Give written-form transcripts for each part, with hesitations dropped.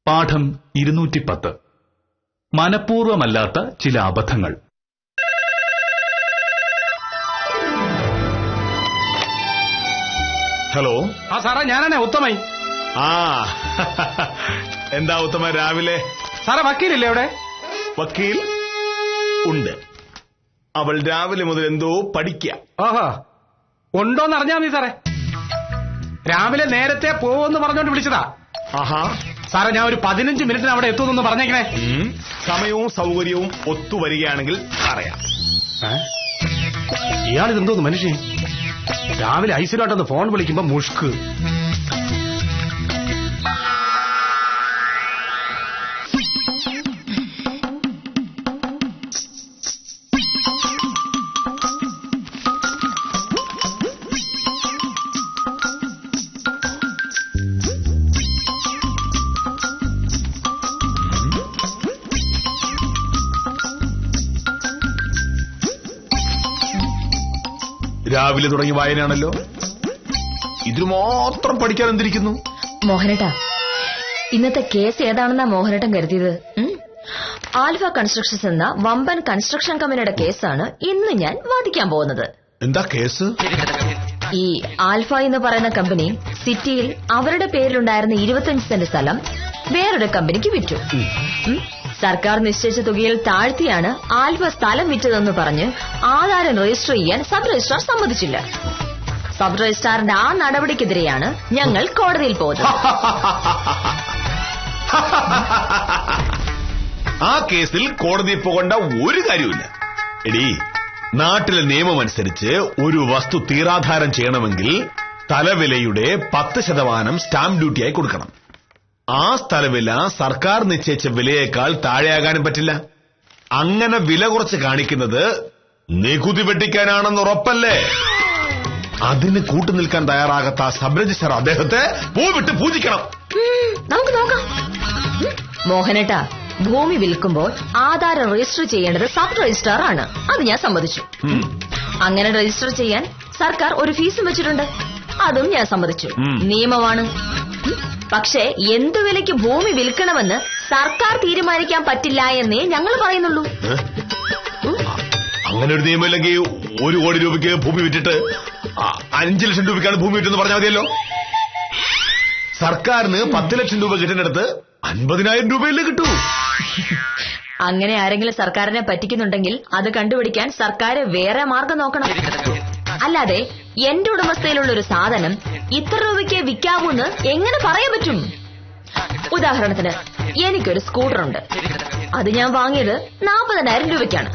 പാഠം 210. മനഃപൂർവമല്ലാത്ത ചില അബദ്ധങ്ങൾ. ഹലോ. സാറേ, ഞാനാണേ ഉത്തമൻ. എന്താ ഉത്തമൻ രാവിലെ? സാറേ, വക്കീലില്ലേ അവിടെ? വക്കീൽ ഉണ്ട്. അവൾ രാവിലെ മുതൽ എന്തോ പഠിക്കുക. ഓഹോ, ഉണ്ടോന്ന് അറിഞ്ഞാ മതി സാറേ. രാവിലെ നേരത്തെ പോവെന്ന് പറഞ്ഞോണ്ട് വിളിച്ചതാ. ആഹാ. സാറേ, ഞാൻ ഒരു 15 മിനിറ്റിന് അവിടെ എത്തുമെന്ന് പറഞ്ഞേക്കണേ. സമയവും സൗകര്യവും ഒത്തുവരികയാണെങ്കിൽ പറയാം. ഇയാളിതെന്തോന്ന് മനുഷ്യൻ? രാവിലെ ഐശ്വര്യമായിട്ടൊന്ന് ഫോൺ വിളിക്കുമ്പോ മുഷ്ക്. രാവിലെ തുടങ്ങിയ വായനയാണല്ലോ. ഇതിന് മാത്രം പഠിക്കാൻ എന്തിരിക്കുന്നു? മോഹനേട്ടാ, ഇന്നത്തെ കേസ് ഏതാണെന്നാ മോഹനേട്ടൻ കരുതിയത്? ആൽഫ കൺസ്ട്രക്ഷൻസ് എന്ന വമ്പൻ കൺസ്ട്രക്ഷൻ കമ്പനിയുടെ കേസാണ് ഇന്ന് ഞാൻ വാദിക്കാൻ പോകുന്നത്. എന്താ കേസ്? ഈ ആൽഫ എന്ന് പറയുന്ന കമ്പനി സിറ്റിയിൽ അവരുടെ പേരിലുണ്ടായിരുന്ന 25 സെന്റ് സ്ഥലം വേറൊരു കമ്പനിക്ക് വിറ്റു. സർക്കാർ നിശ്ചയിച്ച തുകയിൽ താഴ്ത്തിയാണ് ആൽഫ സ്ഥലം വിറ്റതെന്ന് പറഞ്ഞ് ആധാരം രജിസ്റ്റർ ചെയ്യാൻ സബ് രജിസ്ട്രാർ സമ്മതിച്ചില്ല. സബ് രജിസ്ട്രാറിന്റെ ആ നടപടിക്കെതിരെയാണ് ഞങ്ങൾ കോടതിയിൽ പോകുന്നത്. ആ കേസിൽ കോടതിയിൽ പോകേണ്ട ഒരു കാര്യമില്ല. എടീ, നാട്ടിലെ നിയമമനുസരിച്ച് ഒരു വസ്തു തീരാധാരം ചെയ്യണമെങ്കിൽ സ്ഥലവിലയുടെ 10% സ്റ്റാമ്പ് ഡ്യൂട്ടിയായി കൊടുക്കണം. ആ സ്ഥലവില സർക്കാർ നിശ്ചയിച്ച വിലയേക്കാൾ താഴെയാകാനും പറ്റില്ല. അങ്ങനെ വില കുറച്ച് കാണിക്കുന്നത് നികുതി വെട്ടിക്കാനാണെന്ന് ഉറപ്പല്ലേ? അതിന് കൂട്ടുനിൽക്കാൻ തയ്യാറാകാത്ത സബ് രജിസ്ട്രാർ അദ്ദേഹത്തെ പൂവിട്ട് പൂജിക്കണം. നമുക്ക് നോക്കാം. മോഹനേട്ടാ, ഭൂമി വിൽക്കുമ്പോൾ ആധാരം രജിസ്റ്റർ ചെയ്യേണ്ടത് സബ് രജിസ്ട്രാർ ആണ്. അത് ഞാൻ സമ്മതിച്ചു. അങ്ങനെ രജിസ്റ്റർ ചെയ്യാൻ സർക്കാർ ഒരു ഫീസും വെച്ചിട്ടുണ്ട്. അതും ഞാൻ സമ്മതിച്ചു. നിയമമാണ്. പക്ഷേ എന്തു വിലയ്ക്ക് ഭൂമി വിൽക്കണമെന്ന് സർക്കാർ തീരുമാനിക്കാൻ പറ്റില്ല എന്നേ ഞങ്ങൾ പറയുന്നുള്ളൂ. അങ്ങനെ ഒരു നിയമമില്ലെങ്കിൽ 1 കോടി രൂപയ്ക്ക് ഭൂമി വിറ്റിട്ട് 5 ലക്ഷം രൂപയ്ക്കാണ് ഭൂമി വിറ്റെന്ന് പറഞ്ഞാൽ മതിയല്ലോ. സർക്കാരിന് 10 ലക്ഷം രൂപ കിട്ടുന്നിടത്ത് 50,000 രൂപയല്ലേ കിട്ടൂ. അങ്ങനെ ആരെങ്കിലും സർക്കാരിനെ പറ്റിക്കുന്നുണ്ടെങ്കിൽ അത് കണ്ടുപിടിക്കാൻ സർക്കാർ വേറെ മാർഗം നോക്കണം. അല്ലാതെ എന്റെ ഉടമസ്ഥയിലുള്ള ഒരു സാധനം ഇത്ര രൂപയ്ക്ക് വിൽക്കാവൂന്ന് എങ്ങനെ പറയാൻ പറ്റും? ഉദാഹരണത്തിന്, എനിക്കൊരു സ്കൂട്ടറുണ്ട്. അത് ഞാൻ വാങ്ങിയത് 40,000 രൂപയ്ക്കാണ്.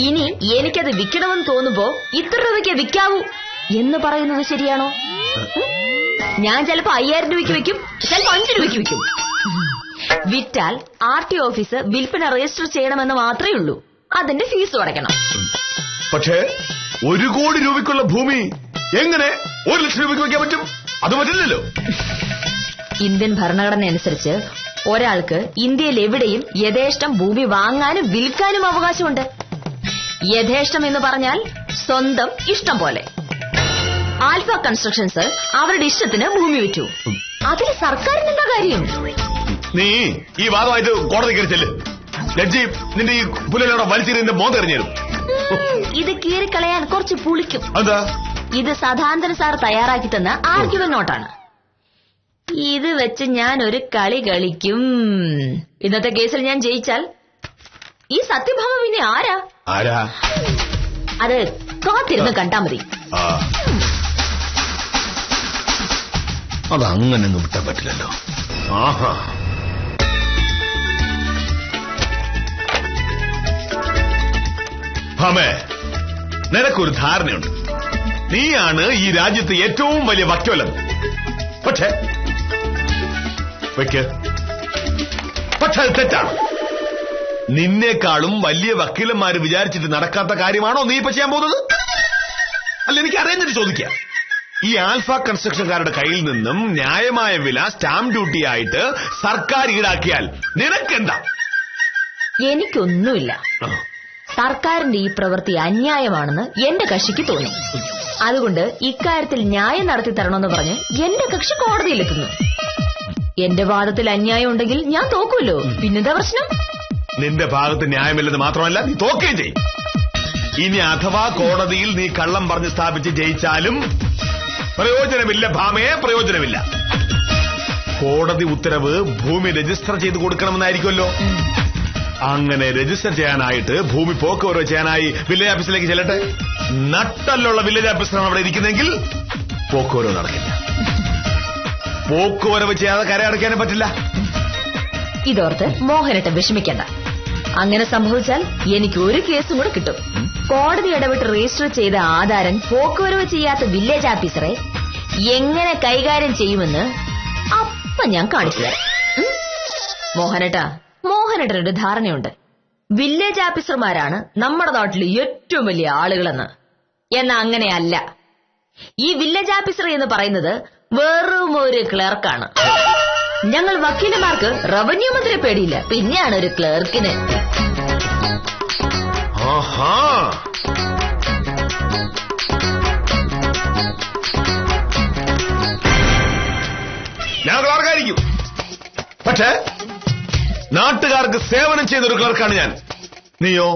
ഇനി എനിക്കത് വിൽക്കണമെന്ന് തോന്നുമ്പോ ഇത്ര രൂപയ്ക്ക് വിൽക്കാവൂ എന്ന് പറയുന്നത് ശരിയാണോ? ഞാൻ ചിലപ്പോ 5,000 രൂപയ്ക്ക് വിൽക്കും, ചിലപ്പോ 5 രൂപയ്ക്ക് വിൽക്കും. വിറ്റാൽ RT ഓഫീസ് വിൽപ്പന രജിസ്റ്റർ ചെയ്യണമെന്ന് മാത്രമേ ഉള്ളൂ. അതിന്റെ ഫീസ് അടയ്ക്കണം. പക്ഷേ 1 കോടി രൂപയ്ക്കുള്ള ഭൂമി എങ്ങനെ 1 ലക്ഷം രൂപയ്ക്ക് വയ്ക്കാൻ പറ്റും? അത് പറ്റില്ലല്ലോ. ഇന്ത്യൻ ഭരണഘടന അനുസരിച്ച് ഒരാൾക്ക് ഇന്ത്യയിൽ എവിടെയും യഥേഷ്ടം ഭൂമി വാങ്ങാനും വിൽക്കാനും അവകാശമുണ്ട്. യഥേഷ്ടം എന്ന് പറഞ്ഞാൽ സ്വന്തം ഇഷ്ടം പോലെ. ആൽഫ കൺസ്ട്രക്ഷൻസ് അവരുടെ ഇഷ്ടത്തിന് ഭൂമി വിറ്റു. അതിൽ സർക്കാരിന് എന്താ കാര്യം? നീ ഈ വാദമായിട്ട് കോടതി കയറിച്ചല്ലേ. ലജ്ജി നിന്റെ ഈ പുലയുടെ വലിച്ചെറിന്റെ മോൻ തെരഞ്ഞു. ഇത് കീറിക്കളയാൻ കുറച്ച് പുളിക്കും. എന്താ? ഇത് സദാനന്ദൻ സാർ തയ്യാറാക്കി തന്ന ആർഗ്യുമെന്റ് നോട്ടാണ്. ഇത് വെച്ച് ഞാൻ ഒരു കളി കളിക്കും. ഇന്നത്തെ കേസിൽ ഞാൻ ജയിച്ചാൽ ഈ സത്യഭാമ പിന്നെ ആരാ? അത് കാത്തിരുന്ന് കണ്ടാ മതി. അതങ്ങനെ വിട്ടാൻ പറ്റില്ലല്ലോ. ആഹാ. ഭാമേ, നിനക്കൊരു ധാരണയുണ്ട്. നീയാണ് ഈ രാജ്യത്തെ ഏറ്റവും വലിയ വക്കീലൻ. പക്ഷേ അത് തെറ്റാണ്. നിന്നേക്കാളും വലിയ വക്കീലന്മാര് വിചാരിച്ചിട്ട് നടക്കാത്ത കാര്യമാണോ നീ ഇപ്പൊ ചെയ്യാൻ പോകുന്നത്? അല്ല, എനിക്ക് അറിയാഞ്ഞിട്ട് ചോദിക്കാം. ഈ ആൽഫ കൺസ്ട്രക്ഷൻകാരുടെ കയ്യിൽ നിന്നും ന്യായമായ വില സ്റ്റാമ്പ് ഡ്യൂട്ടി ആയിട്ട് സർക്കാർ ഈടാക്കിയാൽ നിനക്കെന്താ? എനിക്കൊന്നുമില്ല. സർക്കാരിന്റെ ഈ പ്രവൃത്തി അന്യായമാണെന്ന് എന്റെ കക്ഷിക്ക് തോന്നി. അതുകൊണ്ട് ഇക്കാര്യത്തിൽ ന്യായം നടത്തി തരണമെന്ന് പറഞ്ഞ് എന്റെ കക്ഷി കോടതിയിലെത്തുന്നു. എന്റെ വാദത്തിൽ അന്യായം ഉണ്ടെങ്കിൽ ഞാൻ തോക്കുമല്ലോ. പിന്നെന്താ പ്രശ്നം? നിന്റെ ഭാഗത്ത് ന്യായമില്ലെന്ന് മാത്രമല്ല, നീ തോക്കുകയും ചെയ്യും. ഇനി അഥവാ കോടതിയിൽ നീ കള്ളം പറഞ്ഞ് സ്ഥാപിച്ച് ജയിച്ചാലും പ്രയോജനമില്ല ഭാമയെ, പ്രയോജനമില്ല. കോടതി ഉത്തരവ് ഭൂമി രജിസ്റ്റർ ചെയ്ത് കൊടുക്കണമെന്നായിരിക്കുമല്ലോ. അങ്ങനെ രജിസ്റ്റർ ചെയ്യാനായിട്ട് ഭൂമി പോക്കുവരവ് ചെയ്യാനായി വില്ലേജ് ഓഫീസിലേക്ക് ചെല്ലട്ടെ. നട്ടലുള്ള വില്ലേജ് ഓഫീസറാണ് അവിടെ ഇരിക്കുന്നെങ്കിൽ പോക്കുവരവ് നടക്കില്ല. പോക്കുവരവ് ചെയ്യാതെ കരയടയ്ക്കാനും പറ്റില്ല. ഇതോർത്ത് മോഹനേട്ടൻ വിഷമിക്കണ്ട. അങ്ങനെ സംഭവിച്ചാൽ എനിക്ക് ഒരു കേസും കൂടെ കിട്ടും. കോടതി ഇടപെട്ട് രജിസ്റ്റർ ചെയ്ത ആധാരം പോക്കുവരവ് ചെയ്യാത്ത വില്ലേജ് ഓഫീസറെ എങ്ങനെ കൈകാര്യം ചെയ്യുമെന്ന് അപ്പൊ ഞാൻ കാണിച്ചു തരാം. മോഹനേട്ടനൊരു ധാരണയുണ്ട്, വില്ലേജ് ഓഫീസർമാരാണ് നമ്മുടെ നാട്ടിലെ ഏറ്റവും വലിയ ആളുകളെന്ന്. എന്നാ അങ്ങനെയല്ല. ഈ വില്ലേജ് ഓഫീസർ എന്ന് പറയുന്നത് വെറും ഒരു ക്ലർക്കാണ്. ഞങ്ങൾ വക്കീലന്മാർക്ക് റവന്യൂ മന്ത്രിയെ പേടിയില്ല, പിന്നെയാണ് ഒരു ക്ലർക്കിന്. ഞാൻ ക്ലർക്കായിരിക്കും, പക്ഷേ നാട്ടുകാർക്ക് സേവനം ചെയ്യുന്ന ഒരു ക്ലർക്കാണ് ഞാൻ. നീയോ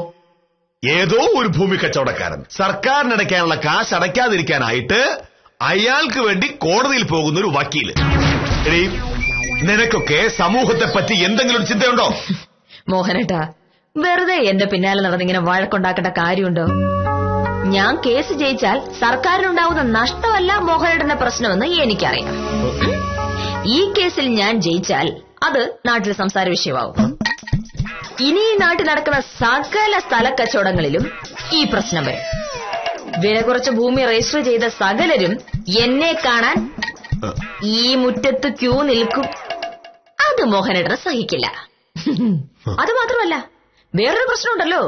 ഏതോ ഒരു ഭൂമി കച്ചവടക്കാരൻ. സർക്കാരിനടയ്ക്കാനുള്ള കാശ് അടയ്ക്കാതിരിക്കാനായിട്ട് അയാൾക്ക് വേണ്ടി കോടതിയിൽ പോകുന്ന ഒരു വക്കീല്. എടീ, നിനക്കൊക്കെ സമൂഹത്തെ പറ്റി എന്തെങ്കിലും ചിന്തയുണ്ടോ? മോഹനേട്ടാ, വെറുതെ എന്റെ പിന്നാലെ നടന്നിങ്ങനെ വഴക്കുണ്ടാക്കേണ്ട കാര്യമുണ്ടോ? ഞാൻ കേസ് ജയിച്ചാൽ സർക്കാരിനുണ്ടാവുന്ന നഷ്ടമല്ല മോഹനേട്ടന്റെ പ്രശ്നമെന്ന് എനിക്കറിയാം. ഈ കേസിൽ ഞാൻ ജയിച്ചാൽ അത് നാട്ടിൽ സംസാര വിഷയമാവും. ഇനി ഈ നാട്ടിൽ നടക്കുന്ന സകല സ്ഥല കച്ചവടങ്ങളിലും ഈ പ്രശ്നം വരും. വില കുറച്ച് ഭൂമി രജിസ്റ്റർ ചെയ്ത സകലരും എന്നെ കാണാൻ ഈ മുറ്റത്ത് ക്യൂ നിൽക്കും. അത് മോഹനേട്ടന് സഹിക്കില്ല. അത് മാത്രമല്ല, വേറൊരു പ്രശ്നമുണ്ടല്ലോ.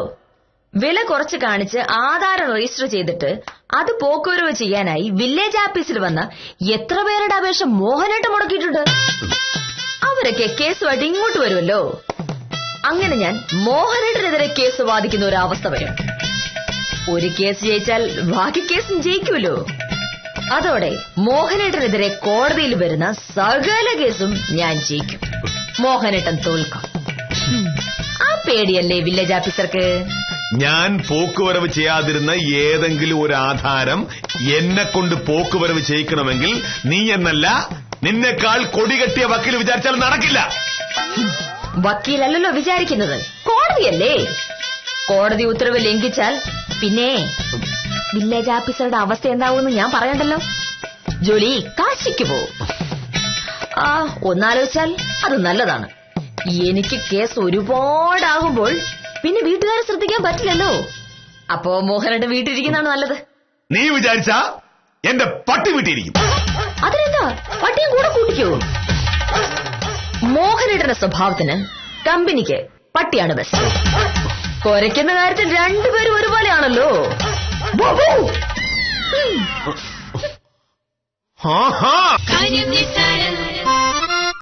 വില കുറച്ച് കാണിച്ച് ആധാരം രജിസ്റ്റർ ചെയ്തിട്ട് അത് പോക്കുവരവ് ചെയ്യാനായി വില്ലേജ് ഓഫീസിൽ വന്ന എത്ര പേരുടെ അപേക്ഷ മോഹനേട്ടൻ മുടക്കിയിട്ടുണ്ട്. അവരൊക്കെ കേസുമായിട്ട് ഇങ്ങോട്ട് വരുമല്ലോ. അങ്ങനെ ഞാൻ മോഹനേട്ടനെതിരെ കേസ് വാദിക്കുന്ന ഒരു അവസ്ഥ വരും. ഒരു കേസ് ജയിച്ചാൽ ബാക്കി കേസും ജയിക്കുമല്ലോ. അതോടെ മോഹനേട്ടനെതിരെ കോടതിയിൽ വരുന്ന സകല കേസും ഞാൻ ജയിക്കും. മോഹനേട്ടൻ തോൽക്കും. ആ പേടിയല്ലേ വില്ലേജ് ഓഫീസർക്ക്? ഞാൻ പോക്കുവരവ് ചെയ്യാതിരുന്ന ഏതെങ്കിലും ഒരു ആധാരം എന്നെ കൊണ്ട് പോക്കുവരവ് ചെയ്യിക്കണമെങ്കിൽ നീ എന്നല്ല, നിന്നെക്കാൾ കൊടികെട്ടിയ വക്കീൽ വിചാരിച്ചാൽ നടക്കില്ല. വക്കീലല്ലോ വിചാരിക്കുന്നത്, കോടതിയല്ലേ. കോടതി ഉത്തരവ് ലംഘിച്ചാൽ പിന്നെ വില്ലേജ് ഓഫീസറുടെ അവസ്ഥ എന്താവുമെന്ന് ഞാൻ പറയണ്ടല്ലോ. ജോലി കാശിക്ക് പോവും. ഒന്നാലോചിച്ചാൽ അത് നല്ലതാണ്. എനിക്ക് കേസ് ഒരുപാടാകുമ്പോൾ പിന്നെ വീട്ടുകാരെ ശ്രദ്ധിക്കാൻ പറ്റില്ലല്ലോ. അപ്പോ മോഹനേട്ടൻ വീട്ടിലിരിക്കുന്നതാണ് നല്ലത്. നീ വിചാരിച്ചാ എന്റെ പട്ടി വീട്ടിയിരിക്കും. അതിനെന്താ, പട്ടിയും കൂടെ കൂട്ടിക്കോ. മോഹനേട്ടന്റെ സ്വഭാവത്തിന് കമ്പനിക്ക് പട്ടിയാണ് ബെസ്റ്റ്. കുരയ്ക്കുന്ന കാര്യത്തിൽ രണ്ടുപേരും ഒരുപോലെയാണല്ലോ. കാര്യം നിസ്സാരം.